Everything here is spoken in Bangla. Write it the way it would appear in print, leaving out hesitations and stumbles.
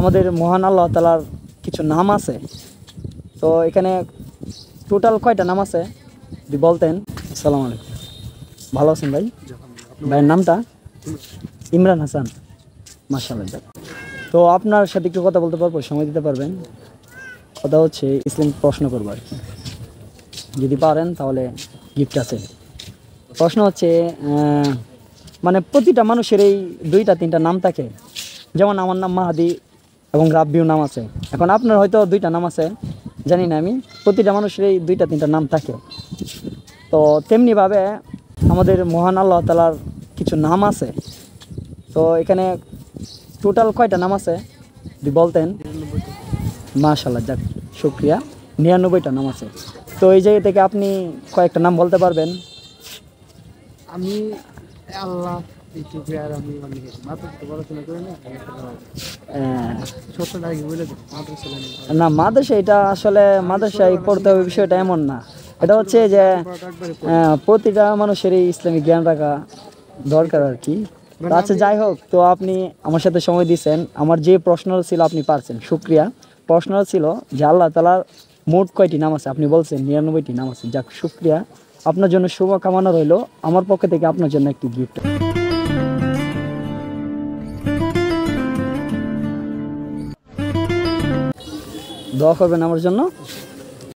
আমাদের মহান আল্লাহ তাআলার কিছু নাম আছে। তো এখানে টোটাল কয়টা নাম আছে যদি বলতেন। আসসালামু আলাইকুম, ভালো আছেন ভাই? ভাইয়ের নামটা? ইমরান হাসান, মাশাআল্লাহ। তো আপনার সাথে একটু কথা বলতে পারবো? সময় দিতে পারবেন? কথা হচ্ছে ইসলামিক প্রশ্ন করবো আর কি, যদি পারেন তাহলে গিফট আছে। প্রশ্ন হচ্ছে মানে প্রতিটা মানুষের এই 2-3টা নাম থাকে, যেমন আমার নাম মাহাদি এবং রাব্বিও নাম আছে। এখন আপনার হয়তো 2টা নাম আছে, জানি না আমি। প্রতিটা মানুষের এই 2-3টা নাম থাকে। তো তেমনিভাবে আমাদের মহান আল্লাহ তাআলার কিছু নাম আছে। তো এখানে টোটাল কয়টা নাম আছে যদি বলতেন। মাশাআল্লাহ, যাক শুকরিয়া। 99টা নাম আছে। তো এই জায়গা থেকে আপনি কয়েকটা নাম বলতে পারবেন? আমি আল্লাহ ইউটিউবে আর আমি অনেক মাদ্রাসা পড়াশোনা করি না, ছোটটা আগে বলে দিই মাদ্রাসা না, মাদ্রাসা এটা আসলে মাদ্রাসায় পড়তে হবে বিষয়টা এমন না। এটা হচ্ছে যে প্রতিটা মানুষেরই ইসলামিক জ্ঞান রাখা দরকার আর কি। তো আচ্ছা, যাই হোক, তো আপনি আমার সাথে সময় দিয়েছেন। আমার যে প্রশ্নটা ছিল আপনি পারছেন, শুকরিয়া। প্রশ্নটা ছিল যে আল্লাহ তাআলার মোট কয়টি নাম আছে? আপনি বলছেন 99টি নাম আছে। যাক শুকরিয়া, আপনার জন্য শুভকামনা রইল। আমার পক্ষ থেকে আপনার জন্য একটি গিফট। দোয়া করবেন আমার জন্য।